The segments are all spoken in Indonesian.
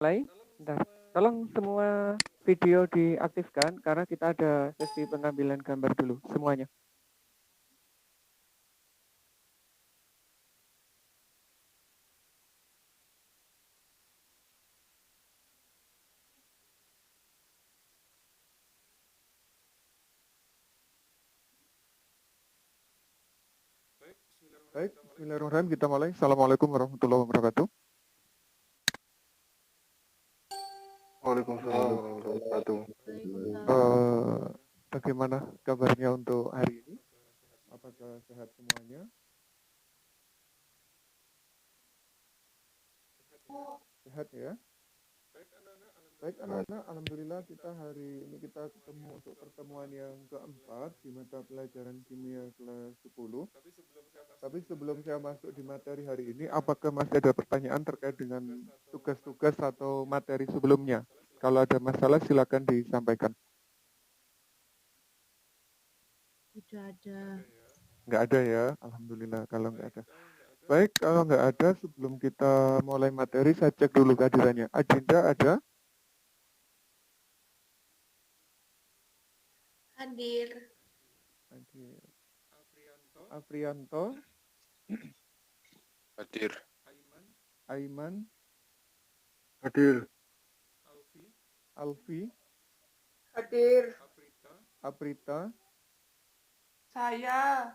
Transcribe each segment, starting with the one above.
Mulai. Bentar. Tolong semua video diaktifkan karena kita ada sesi pengambilan gambar dulu semuanya. Baik, bismillahirrahmanirrahim. Kita mulai. Assalamualaikum warahmatullahi wabarakatuh. Waalaikumsalam warahmatullahi wabarakatuh. Bagaimana kabarnya untuk hari ini? Apakah sehat semuanya? Sehat ya? Baik anak-anak, alhamdulillah kita hari ini kita ketemu untuk pertemuan yang keempat di mata pelajaran kimia kelas 10. Tapi sebelum saya masuk di materi hari ini, apakah masih ada pertanyaan terkait dengan tugas-tugas atau materi sebelumnya? Kalau ada masalah silakan disampaikan. Tidak ada. Nggak ada ya, alhamdulillah kalau nggak ada. Baik, kalau nggak ada, sebelum kita mulai materi, saya cek dulu kehadirannya. Agenda ada? Hadir. Afrianto, Hadir. Aiman, Hadir. Alfi, Hadir. Aprita, Saya.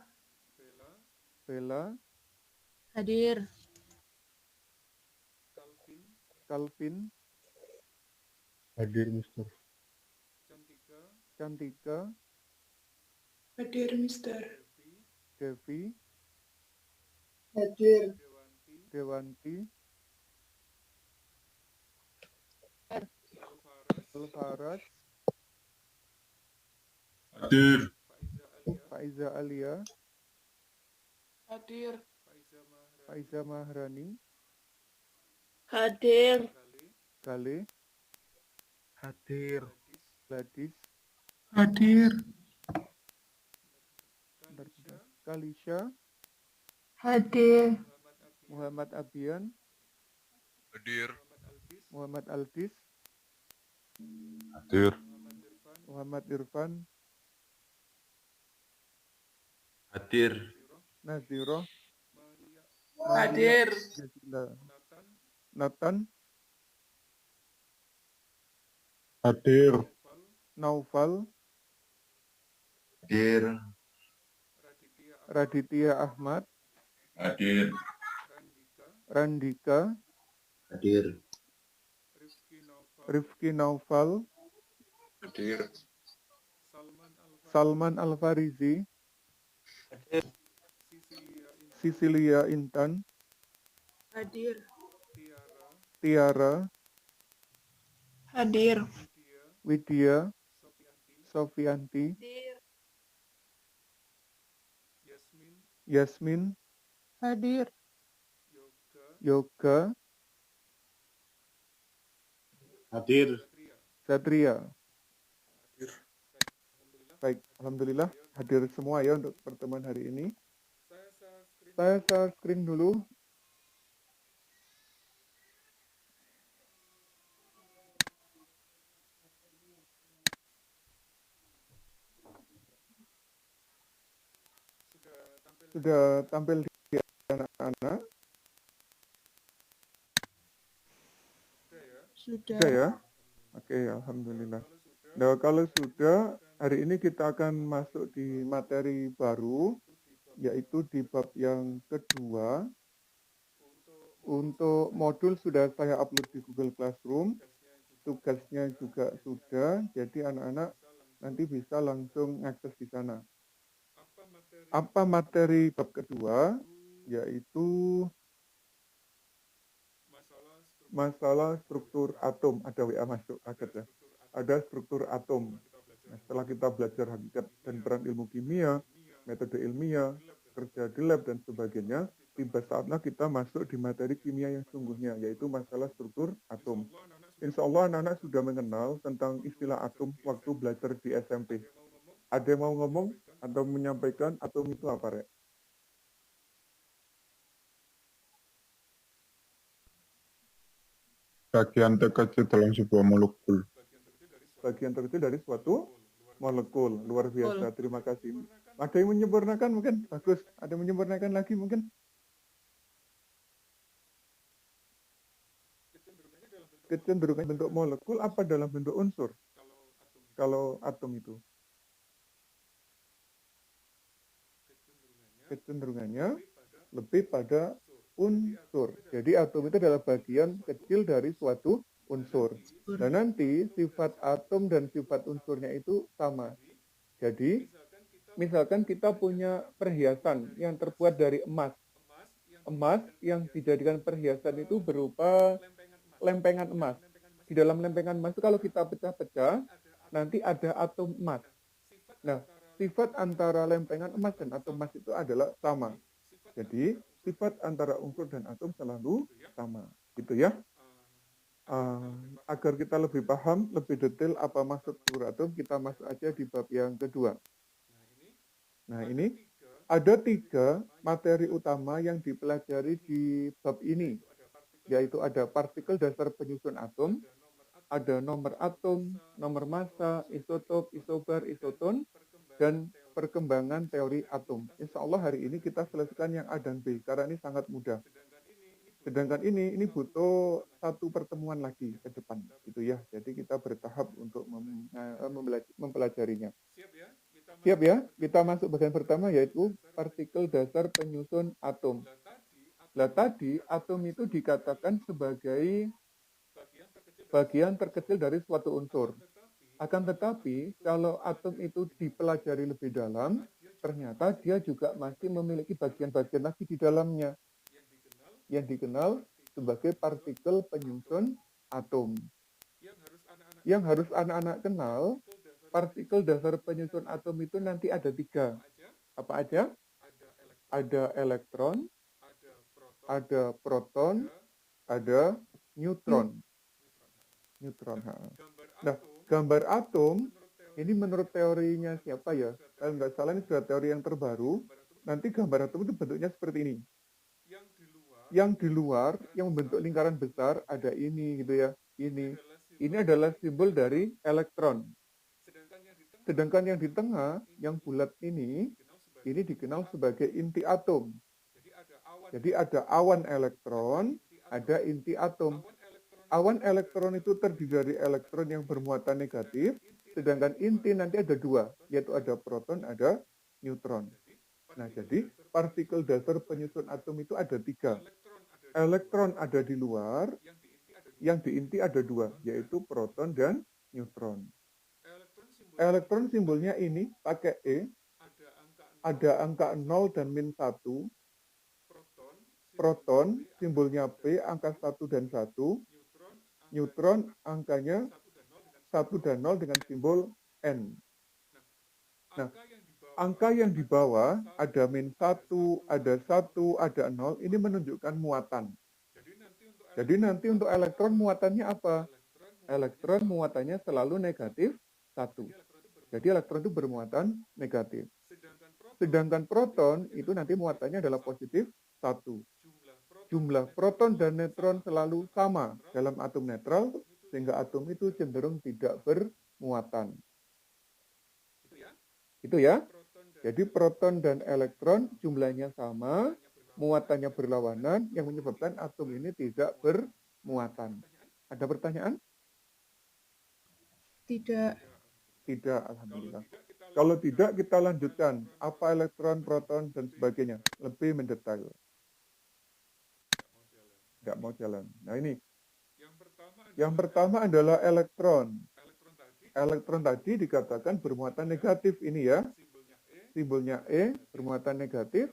Bella, Hadir. Calvin, Hadir, Mister. Cantika, Hadir, Mister. Devi, Hadir. Dewanti, Alfaraz, Hadir. Faiza Alia, Hadir. Faiza Mahrani, Hadir. Gale, Hadir. Gladys, Hadir. Kalisha, Hadir. Muhammad Abian, Hadir. Muhammad Aldis, Hadir. Muhammad Irfan, Hadir. Naziroh, Hadir. Nathan, Hadir. Naufal, Hadir. Raditya Ahmad, Hadir. Randika, Hadir. Rifki Naufal, Hadir. Salman Al-Farizi, Sisilia Intan, Hadir. Tiara, Hadir. Widya, Sofianti, Yasmin, Hadir. Yoga, Hadir. Satria. Baik, alhamdulillah hadir semua ya untuk pertemuan hari ini. Saya share screen dulu. Sudah tampil di anak-anak? Sudah. Sudah ya? Oke, alhamdulillah. Nah, kalau sudah, hari ini kita akan masuk di materi baru, yaitu di bab yang kedua. Untuk modul sudah saya upload di Google Classroom, tugasnya juga sudah, jadi anak-anak nanti bisa langsung akses di sana. Apa materi bab kedua? Yaitu masalah struktur atom. Ada WA masuk, kaget ya. Ada struktur atom. Nah, setelah kita belajar hakikat dan peran ilmu kimia, metode ilmiah, kerja di lab, dan sebagainya, tiba saatnya kita masuk di materi kimia yang sungguhnya, yaitu masalah struktur atom. Insya Allah anak-anak sudah mengenal tentang istilah atom waktu belajar di SMP. Ada yang mau ngomong atau menyampaikan atom itu apa, Rek? Bagian terkecil dalam sebuah molekul. Bagian terkecil dari suatu molekul. Luar biasa. Terima kasih. Ada yang menyempurnakan mungkin? Bagus. Ada yang menyempurnakan lagi mungkin? Kecenderungan bentuk molekul apa dalam bentuk unsur? Kalau atom itu. Kecenderungannya lebih pada unsur. Jadi atom itu adalah bagian kecil dari suatu unsur. Dan nanti sifat atom dan sifat unsurnya itu sama. Jadi, misalkan kita punya perhiasan yang terbuat dari emas. Emas yang dijadikan perhiasan itu berupa lempengan emas. Di dalam lempengan emas itu kalau kita pecah-pecah, nanti ada atom emas. Nah, sifat antara lempengan emas dan atom emas itu adalah sama. Jadi, sifat antara unsur dan atom selalu sama. Gitu ya. Agar kita lebih paham, lebih detail apa maksud struktur atom, kita masuk aja di bab yang kedua. Nah, ini ada 3 materi utama yang dipelajari di bab ini, yaitu ada partikel dasar penyusun atom, ada nomor atom, nomor massa, isotop, isobar, isoton, dan perkembangan teori atom. Insya Allah hari ini kita selesaikan yang A dan B, karena ini sangat mudah. Sedangkan ini butuh 1 pertemuan lagi ke depan, gitu ya. Jadi kita bertahap untuk mempelajarinya. Siap ya? Kita masuk bagian pertama yaitu partikel dasar penyusun atom. Nah tadi atom itu dikatakan sebagai bagian terkecil dari suatu unsur. Akan tetapi kalau atom itu dipelajari lebih dalam, ternyata dia juga masih memiliki bagian-bagian lagi di dalamnya yang dikenal sebagai partikel penyusun atom. Yang harus anak-anak kenal, partikel dasar penyusun atom itu nanti ada 3. Apa aja? Ada elektron, ada proton, ada neutron. Nah, gambar atom ini menurut teorinya siapa ya? Kalau nggak salah ini sudah teori yang terbaru. Nanti gambar atom itu bentuknya seperti ini. Yang di luar, yang membentuk lingkaran besar ada ini gitu ya. Ini adalah simbol dari elektron. Sedangkan yang di tengah, yang bulat ini dikenal sebagai inti atom. Jadi ada awan elektron, ada inti atom. Awan elektron itu terdiri dari elektron yang bermuatan negatif, sedangkan inti nanti ada 2, yaitu ada proton, ada neutron. Nah, jadi partikel dasar penyusun atom itu ada 3. Elektron ada di luar, yang di inti ada 2, yaitu proton dan neutron. Elektron simbolnya ini pakai E, ada angka 0 dan min 1. Proton simbolnya P, angka 1 dan 1. Neutron angkanya 1 dan 0 dengan simbol N. Nah, angka yang di bawah ada min 1, ada 1, ada 0, ini menunjukkan muatan. Jadi nanti untuk elektron muatannya apa? Elektron muatannya selalu negatif 1. Jadi elektron itu bermuatan negatif. Sedangkan proton itu nanti muatannya adalah positif 1. Jumlah proton dan neutron selalu sama dalam atom netral, sehingga atom itu cenderung tidak bermuatan. Itu ya. Jadi proton dan elektron jumlahnya sama, muatannya berlawanan, yang menyebabkan atom ini tidak bermuatan. Ada pertanyaan? Tidak. Tidak, alhamdulillah. Kalau tidak, kita lanjutkan. Apa elektron, proton, dan sebagainya. Lebih mendetail. Tidak mau jalan. Nah ini. Yang pertama adalah elektron. Elektron tadi dikatakan bermuatan negatif ini ya. Simbolnya E, bermuatan negatif,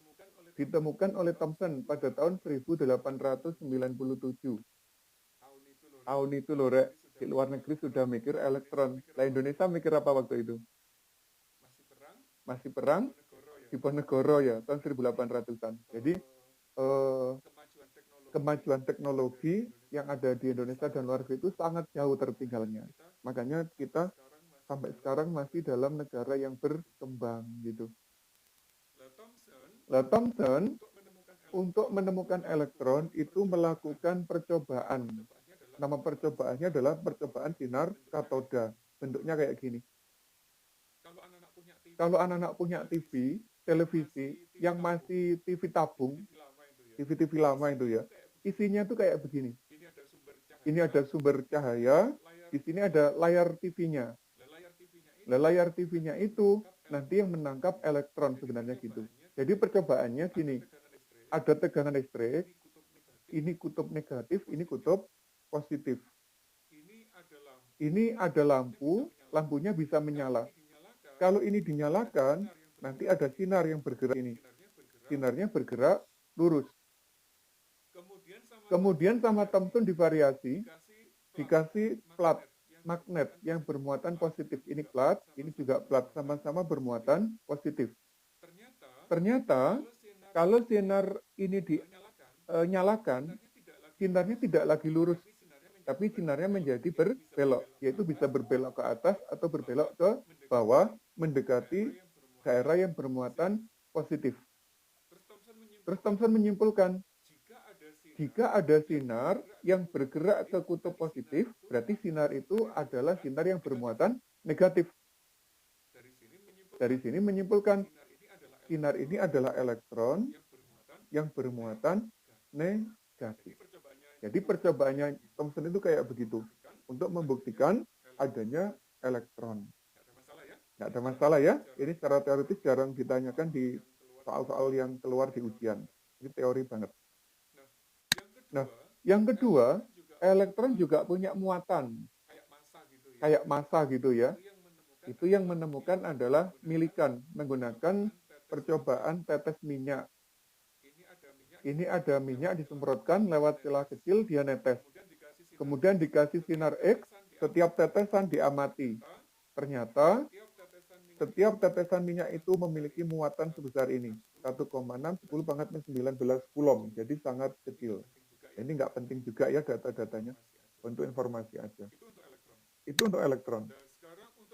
ditemukan oleh Thomson pada tahun 1897. Tahun itu loh, Rek. Di luar negeri sudah mikir elektron. Lah Indonesia mikir apa waktu itu? Masih perang? Diponegoro ya, tahun 1800-an. Jadi, kemajuan teknologi yang ada di Indonesia dan luar negeri itu sangat jauh tertinggalnya. Makanya kita sampai sekarang masih dalam negara yang berkembang gitu. Lah Thomson untuk menemukan elektron itu melakukan percobaan. Nama percobaannya adalah percobaan sinar katoda. Bentuknya kayak gini. Kalau anak-anak punya TV, televisi, yang masih TV tabung, TV-TV lama itu ya, isinya tuh kayak begini. Ini ada sumber cahaya, di sini ada layar TV-nya. Nah, layar TV-nya itu nanti yang menangkap elektron sebenarnya gitu. Jadi percobaannya gini, ada tegangan listrik, ini kutub negatif, ini kutub positif. Ini ada lampu, lampunya bisa menyala. Kalau ini dinyalakan, nanti ada sinar yang bergerak ini. Sinarnya bergerak lurus. Kemudian sama Thomson divariasi, dikasih plat magnet yang bermuatan positif. Ini plat, ini juga plat, sama-sama bermuatan positif. Ternyata kalau sinar ini dinyalakan, sinarnya tidak lagi lurus, tapi sinarnya menjadi berbelok, yaitu bisa berbelok ke atas atau berbelok ke bawah, mendekati daerah yang bermuatan positif. Terus Thomson menyimpulkan, jika ada sinar yang bergerak ke kutub positif, berarti sinar itu adalah sinar yang bermuatan negatif. Dari sini menyimpulkan, sinar ini adalah elektron yang bermuatan negatif. Jadi percobaannya Thomson itu kayak begitu, untuk membuktikan adanya elektron. Nggak ada masalah ya, ini secara teoritis jarang ditanyakan di soal-soal yang keluar di ujian. Ini teori banget. Nah, yang kedua, elektron juga punya muatan. Kayak massa gitu ya. Itu yang menemukan adalah Millikan menggunakan percobaan tetes minyak. Ini ada minyak disemprotkan lewat celah kecil, dia netes. Kemudian dikasih sinar X, setiap tetesan diamati. Ternyata setiap tetesan minyak itu memiliki muatan sebesar ini, 1,6 10 pangkat 19 coulomb, jadi sangat kecil. Ini nggak penting juga ya data-datanya, untuk informasi aja. Itu untuk elektron.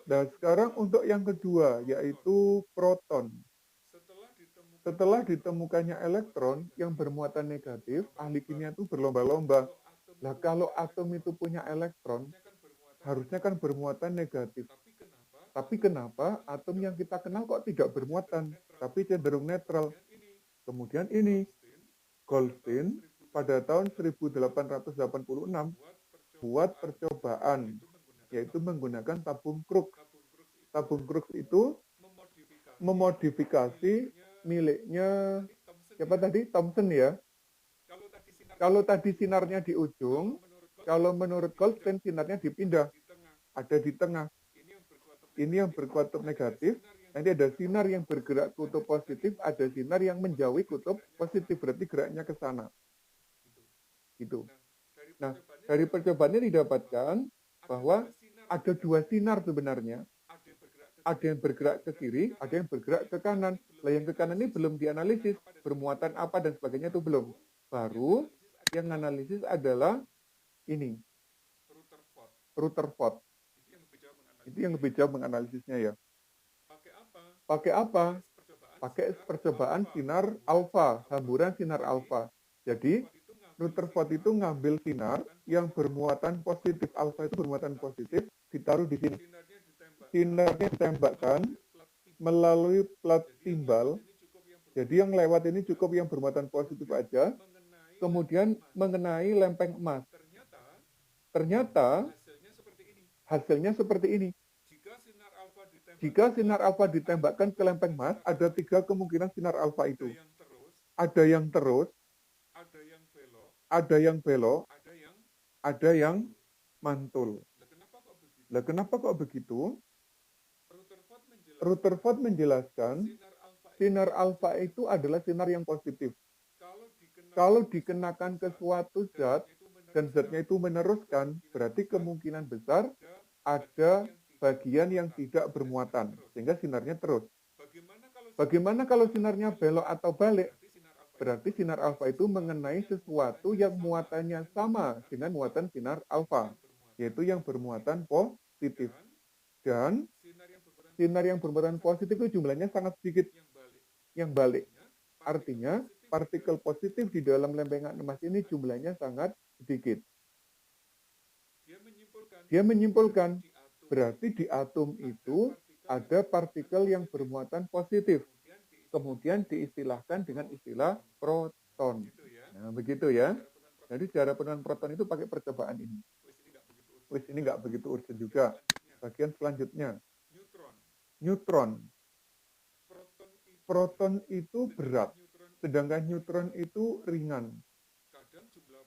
Dan sekarang untuk yang kedua, yaitu proton. Setelah ditemukannya elektron yang bermuatan negatif, ahli kimia itu berlomba-lomba. Nah, kalau atom itu punya elektron, harusnya kan bermuatan negatif. Tapi kenapa atom yang kita kenal kok tidak bermuatan, tapi cenderung netral? Kemudian ini, Goldstein pada tahun 1886 buat percobaan, yaitu menggunakan tabung Crookes. Tabung Crookes itu memodifikasi miliknya, siapa tadi? Thomson ya. Kalau tadi sinarnya di ujung, kalau menurut Goldstein sinarnya dipindah, ada di tengah. Ini yang berkutub negatif, nanti ada sinar yang bergerak kutub positif, ada sinar yang menjauhi kutub positif, berarti geraknya ke sana. Gitu. Nah, dari percobaannya didapatkan bahwa ada dua sinar sebenarnya. Ada yang bergerak ke kiri, ada yang bergerak ke kanan. Lah yang ke kanan ini belum dianalisis, bermuatan apa dan sebagainya itu belum. Baru yang analisis adalah ini, Rutherford. Itu yang lebih jauh menganalisisnya ya. Pakai apa? Pakai percobaan sinar alfa, hamburan sinar alfa. Jadi Rutherford itu ngambil sinar yang bermuatan positif, alfa itu bermuatan positif, ditaruh di sini. Sinarnya ditembakkan melalui plat timbal. Jadi yang lewat ini cukup yang bermuatan positif aja. Kemudian mengenai lempeng emas. Ternyata hasilnya seperti ini. Jika sinar alfa ditembakkan ke lempeng emas, ada 3 kemungkinan sinar alfa itu. Ada yang terus, ada yang belok, ada yang mantul. Lah kenapa kok begitu? Rutherford menjelaskan sinar alfa itu adalah sinar yang positif. Kalau dikenakan ke suatu zat, dan zatnya itu meneruskan, berarti kemungkinan besar ada bagian yang tidak bermuatan, sehingga sinarnya terus. Bagaimana kalau sinarnya belok atau balik? Berarti sinar alfa itu mengenai sesuatu yang muatannya sama dengan muatan sinar alfa, yaitu yang bermuatan positif. Dan sinar yang bermuatan positif itu jumlahnya sangat sedikit yang balik. Artinya, partikel positif di dalam lempengan emas ini jumlahnya sangat sedikit. Dia menyimpulkan berarti di atom itu ada partikel yang bermuatan positif. Kemudian diistilahkan dengan istilah proton. Nah, begitu ya. Jadi cara penurunan proton itu pakai percobaan ini. Wis ini nggak begitu urgent juga. Bagian selanjutnya, neutron. Proton itu berat, sedangkan neutron itu ringan.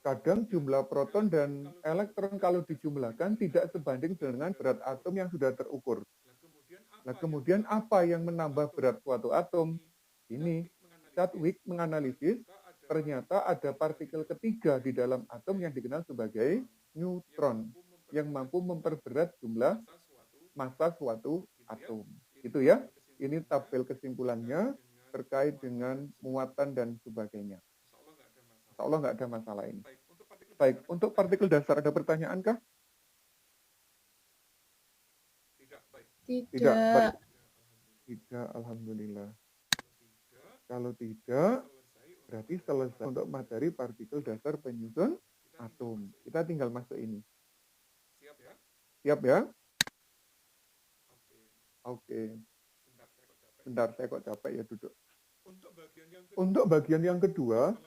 Kadang jumlah proton dan elektron kalau dijumlahkan tidak sebanding dengan berat atom yang sudah terukur. Nah, kemudian apa yang menambah berat suatu atom? Ini, Chadwick menganalisis, ternyata ada partikel ketiga di dalam atom yang dikenal sebagai neutron, yang mampu memperberat jumlah massa suatu atom. Itu ya, ini tabel kesimpulannya terkait dengan muatan dan sebagainya. Insya Allah nggak ada masalah ini. Baik, untuk partikel dasar ada pertanyaan kah? Tidak. Baik. Tidak, alhamdulillah. Kalau tidak, berarti selesai untuk materi partikel dasar penyusun atom. Kita tinggal masuk ini. Siap ya? Oke. Bentar, saya kok capek ya duduk. Untuk bagian yang kedua,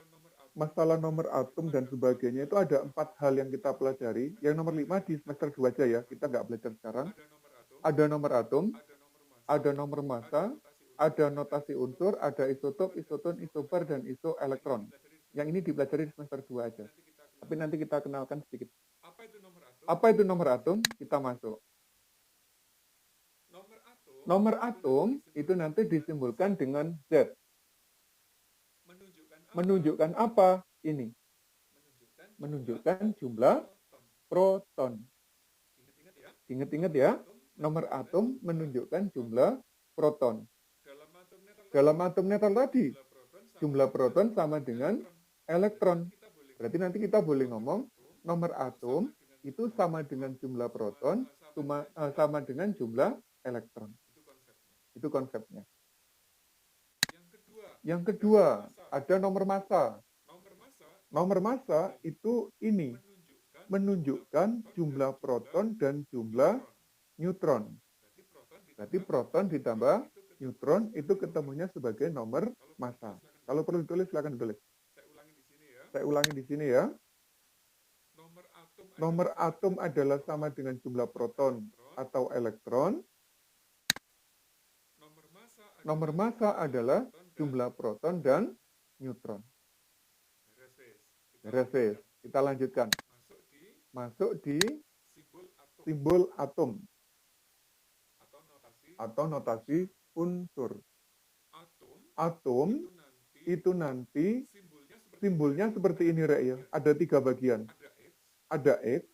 masalah nomor atom dan sebagainya itu ada 4 hal yang kita pelajari. Yang nomor 5 di semester 2 aja ya, kita nggak belajar sekarang. Ada nomor atom, ada nomor massa, ada notasi unsur, ada isotop, isoton, isobar, dan isoelektron. Yang ini dipelajari di semester 2 aja. Tapi nanti kita kenalkan sedikit. Apa itu nomor atom? Kita masuk. Nomor atom itu nanti disimbolkan dengan Z. Menunjukkan apa? Ini. Menunjukkan jumlah proton. Ingat-ingat ya, nomor atom menunjukkan jumlah proton. Dalam atom netral tadi, jumlah proton sama dengan elektron. Berarti nanti kita boleh ngomong, nomor atom itu sama dengan jumlah proton, sama dengan jumlah elektron. Itu konsepnya. Yang kedua, ada nomor massa. Nomor massa itu ini, menunjukkan jumlah proton dan jumlah neutron. Berarti proton ditambah neutron itu ketemunya sebagai nomor massa. Kalau perlu ditulis, silakan ditulis. Saya ulangi di sini ya. Nomor atom adalah sama dengan jumlah proton atau elektron. Nomor massa adalah jumlah proton dan neutron. Beres. Kita lanjutkan. Masuk di simbol atom atau notasi unsur. Atom itu nanti simbolnya seperti ini, Rek, ya. Ada 3 bagian. Ada X,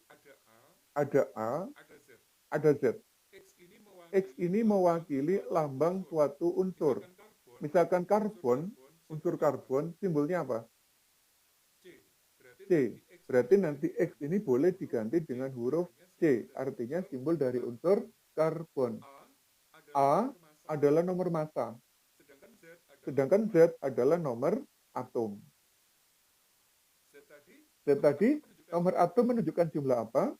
ada A, ada Z. X ini mewakili lambang suatu unsur. Misalkan karbon, unsur karbon, simbolnya apa? C. Berarti nanti X ini boleh diganti dengan huruf C. Artinya simbol dari unsur karbon. A adalah nomor massa. Sedangkan Z adalah nomor atom. Z tadi, nomor atom menunjukkan jumlah apa?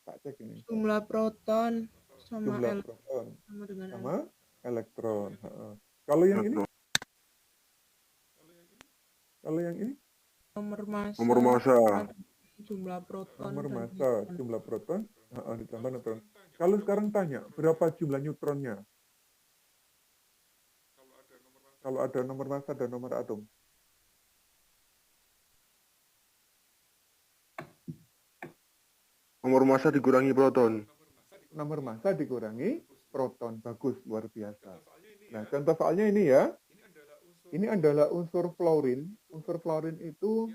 Tak cek ini. Jumlah proton sama Jumlah proton sama dengan sama elektron. Kalau yang ini? Kalau yang ini? nomor massa. Nomor massa. Jumlah proton. Nomor dan massa, jumlah proton, ditambah neutron. Kalau sekarang tanya, berapa jumlah neutronnya? Kalau ada nomor massa dan nomor atom. Nomor massa dikurangi proton. Nomor massa dikurangi proton. Bagus, luar biasa. Nah, contoh soalnya ini ya. Ini adalah unsur fluorin. Unsur fluorin itu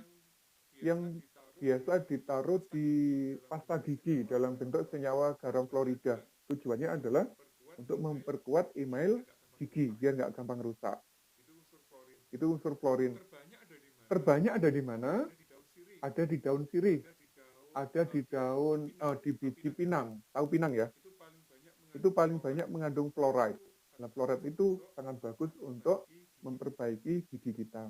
yang biasa ditaruh di pasta gigi dalam bentuk senyawa garam fluorida. Tujuannya adalah untuk memperkuat email gigi biar nggak gampang rusak. Itu unsur fluorin. Terbanyak ada di mana? Ada di daun sirih. Ada di daun, di biji pinang. Tahu pinang ya? Itu paling banyak mengandung fluoride. Nah, fluoride itu sangat bagus untuk memperbaiki gigi kita.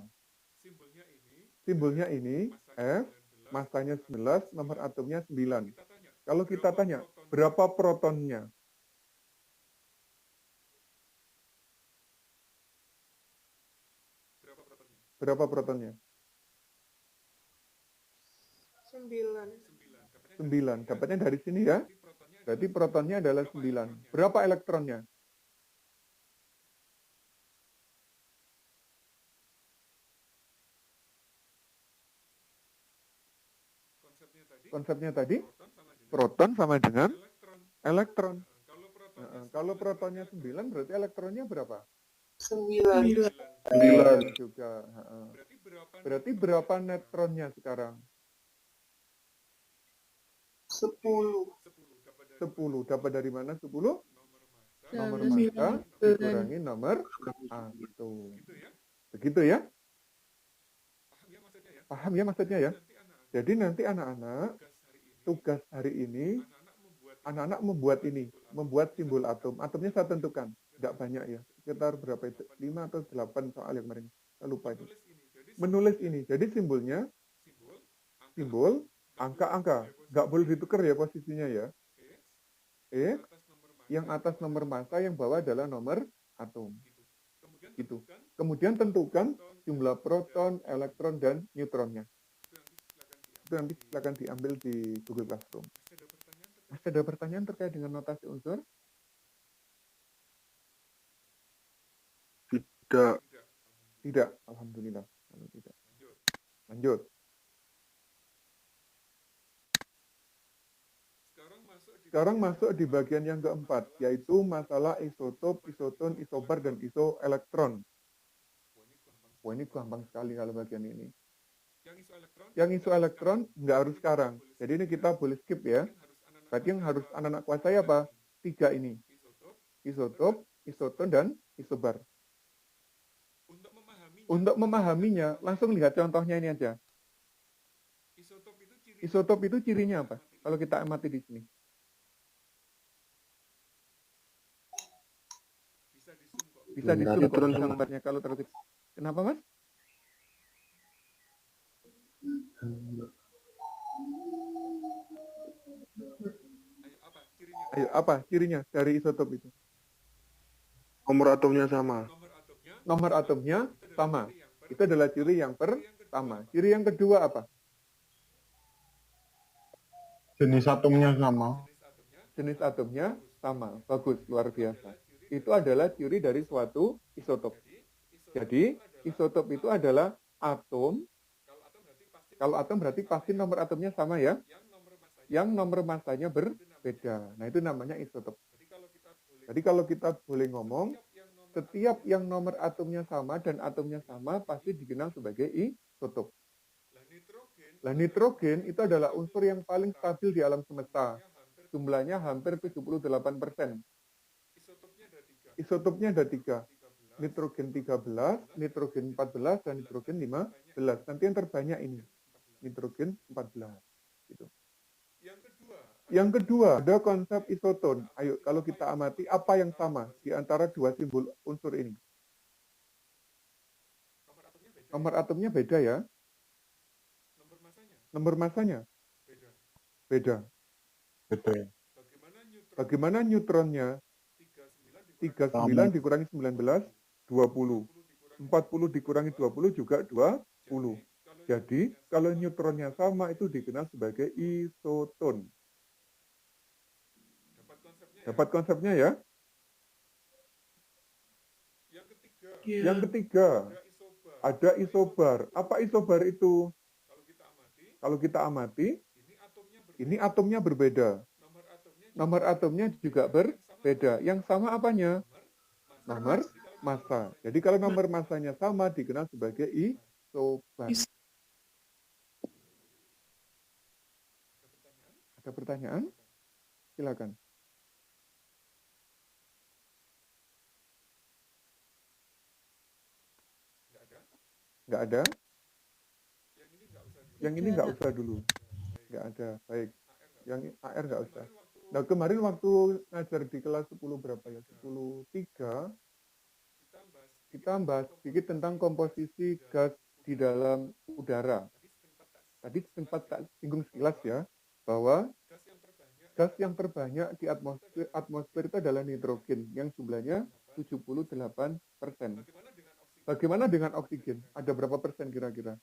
Simbolnya ini F, Masanya 11, nomor atomnya 9. Kalau kita tanya, berapa protonnya? Berapa protonnya? 9. 9. Dapatnya dari sini ya. Berarti protonnya adalah 9. Berapa elektronnya? Konsepnya tadi, proton sama dengan elektron. Kalau protonnya 9, berarti elektronnya berapa? 9. 9 juga. Berarti berapa neutronnya sekarang? 10. 10. Dapat dari mana 10? Nomor 9. massa dikurangi nomor atom. Begitu ya? Paham ya maksudnya ya? Jadi nanti anak-anak, tugas hari ini, anak-anak membuat simbol atom. Atomnya saya tentukan, tidak banyak ya. Sekitar berapa itu? 5 atau 8 soal yang kemarin. Saya lupa itu. Menulis ini. Jadi simbolnya, simbol, angka-angka. Nggak boleh ditukar ya posisinya ya. Yang atas nomor massa, yang bawah adalah nomor atom. Gitu. Kemudian tentukan jumlah proton, elektron, dan neutronnya. Itu nanti silakan diambil di Google Classroom. Masih ada pertanyaan terkait dengan notasi unsur? Tidak. Tidak, alhamdulillah. Tidak. Lanjut. Sekarang masuk di bagian yang keempat, yaitu masalah isotop, isoton, isobar, dan isoelektron. Wah, ini gampang sekali kalau bagian ini. Yang isoelektron nggak harus sekarang. Jadi ini kita boleh skip ya. Berarti yang harus anak-anak kuasai apa? 3 ini. Isotop, isoton, dan isobar. Untuk memahaminya, langsung lihat contohnya ini aja. Isotop itu cirinya apa? Kalau kita amati di sini. Bisa di zoom kok gambarnya kalau terlalu kecil. Kenapa mas? Ayo, apa cirinya dari isotop itu? Nomor atomnya sama. Nomor atomnya sama. Itu adalah ciri yang pertama. Ciri yang kedua apa? Jenis atomnya sama. Jenis atomnya sama. Bagus, luar biasa. Itu adalah ciri dari suatu isotop. Jadi, isotop itu adalah atom. Kalau atom berarti pasti nomor atomnya sama ya. Yang nomor massanya berbeda. Nah, itu namanya isotop. Jadi kalau kita boleh ngomong, setiap yang nomor atomnya sama dan atomnya sama pasti dikenal sebagai isotop. Nah, nitrogen itu adalah unsur yang paling stabil di alam semesta. Jumlahnya hampir 78%. Isotopnya ada 3. Nitrogen 13, nitrogen 14, dan nitrogen 15. Nanti yang terbanyak ini. Nitrogen 14. Gitu. Yang kedua, ada konsep isoton. Ayo, kalau kita amati, apa yang sama di antara dua simbol unsur ini? Nomor atomnya beda ya. Nomor massanya? Beda. Betul. Bagaimana neutronnya? 39 dikurangi 19, 20. 40 dikurangi 20 juga 20. Jadi, kalau neutronnya sama itu dikenal sebagai isoton. Dapat konsepnya ya? Yang ketiga, ada isobar. Apa isobar itu? Kalau kita amati, ini atomnya berbeda. Nomor atomnya juga berbeda. Yang sama apanya? Nomor massa. Jadi kalau nomor massanya sama dikenal sebagai isobar. Ada pertanyaan? Silakan. Nggak ada? Yang ini nggak usah dulu. Nggak ada. Baik. Yang AR nggak usah. Nah, kemarin waktu ngajar di kelas 10 berapa ya? 10.3, kita bahas sedikit tentang komposisi gas di dalam udara. Tadi sempat tak singgung sekilas ya, bahwa gas yang terbanyak di atmosfer itu adalah nitrogen yang jumlahnya 78%. Bagaimana dengan oksigen? Ada berapa persen kira-kira?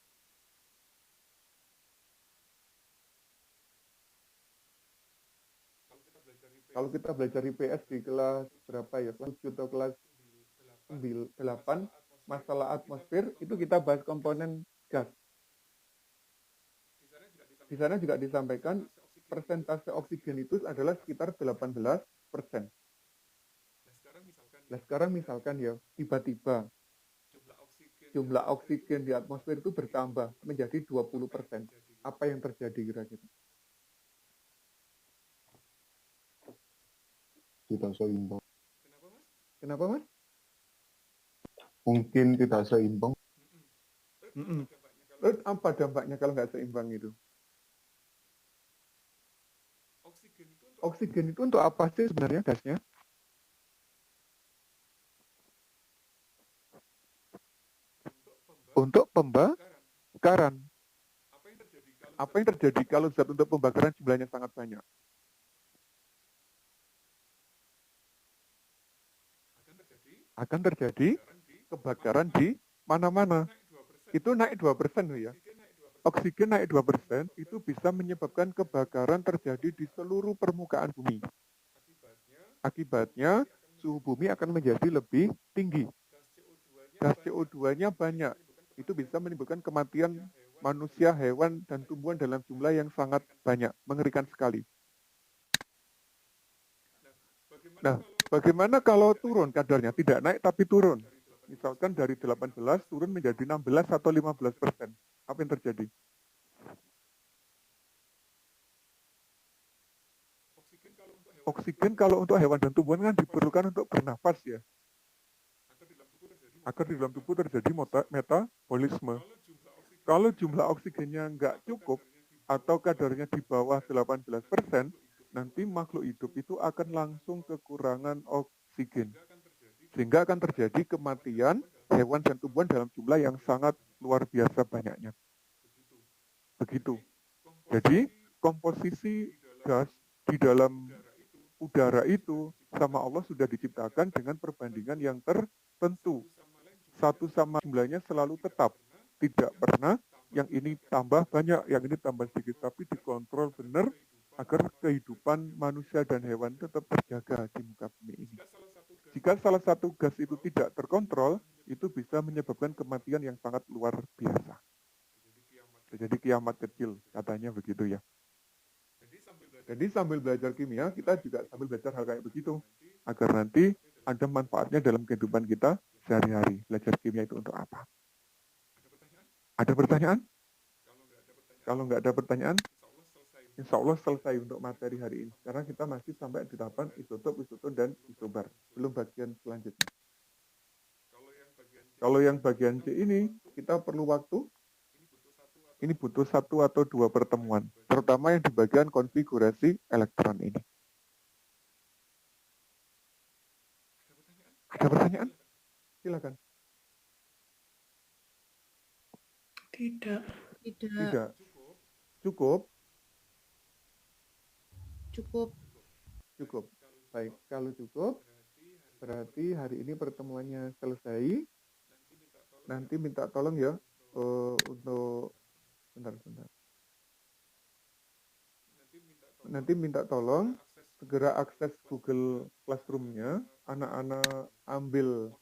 Kalau kita belajar IPS di kelas berapa ya? Kelas 7 atau kelas 8, masalah atmosfer, itu kita bahas komponen gas. Di sana juga disampaikan persentase oksigen itu adalah sekitar 18%. Nah sekarang misalkan ya, tiba-tiba jumlah oksigen di atmosfer itu bertambah menjadi 20%. Apa yang terjadi kira-kira? Tidak seimbang. Kenapa mas? Mungkin tidak seimbang. Terus apa dampaknya kalau nggak seimbang itu? Oksigen itu untuk apa sih sebenarnya gasnya? Untuk pembakaran. Apa yang terjadi kalau zat untuk pembakaran jumlahnya sangat banyak? Akan terjadi kebakaran di mana-mana. Itu naik 2% loh ya. Oksigen naik 2%, itu bisa menyebabkan kebakaran terjadi di seluruh permukaan bumi. Akibatnya, suhu bumi akan menjadi lebih tinggi. Gas CO2-nya banyak. Itu bisa menimbulkan kematian manusia, hewan, dan tumbuhan dalam jumlah yang sangat banyak. Mengerikan sekali. Nah, bagaimana kalau turun kadarnya? Tidak naik tapi turun. Misalkan dari 18 turun menjadi 16 atau 15%. Apa yang terjadi? Oksigen kalau untuk hewan dan tumbuhan kan diperlukan untuk bernafas ya. Agar di dalam tubuh terjadi metabolisme. Kalau jumlah oksigennya nggak cukup atau kadarnya di bawah 18%, nanti makhluk hidup itu akan langsung kekurangan oksigen. Sehingga akan terjadi kematian hewan dan tumbuhan dalam jumlah yang sangat luar biasa banyaknya. Begitu. Jadi, komposisi gas di dalam udara itu sama Allah sudah diciptakan dengan perbandingan yang tertentu. Satu sama jumlahnya selalu tetap. Tidak pernah yang ini tambah banyak, yang ini tambah sedikit. Tapi dikontrol benar agar kehidupan manusia dan hewan tetap terjaga di muka bumi ini. Jika salah satu gas itu tidak terkontrol, itu bisa menyebabkan kematian yang sangat luar biasa. Jadi kiamat kecil, katanya begitu ya. Jadi sambil belajar kimia, kita juga sambil belajar hal kayak begitu. Agar nanti ada manfaatnya dalam kehidupan kita sehari-hari. Belajar kimia itu untuk apa? Ada pertanyaan? Kalau nggak ada pertanyaan, insya Allah selesai untuk materi hari ini. Karena kita masih sampai di tahapan isotop, isoton, dan isobar. Belum bagian selanjutnya. Kalau yang bagian C ini, kita perlu waktu. Ini butuh 1 atau 2 pertemuan. Terutama yang di bagian konfigurasi elektron ini. Ada pertanyaan? Silakan. Tidak. Tidak. Cukup? Cukup. Baik, kalau cukup, berarti hari ini pertemuannya selesai. Nanti minta tolong ya untuk bentar. Nanti minta tolong segera akses Google Classroom-nya, anak-anak ambil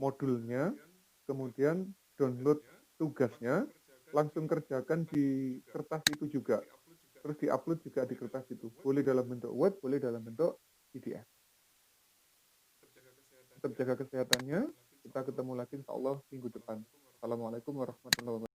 modulnya, kemudian download tugasnya, langsung kerjakan di kertas itu juga. Terus di-upload juga di kertas itu. Boleh dalam bentuk Word, boleh dalam bentuk PDF. Tetap jaga kesehatannya. Kita ketemu lagi insya Allah minggu depan. Assalamualaikum warahmatullahi wabarakatuh.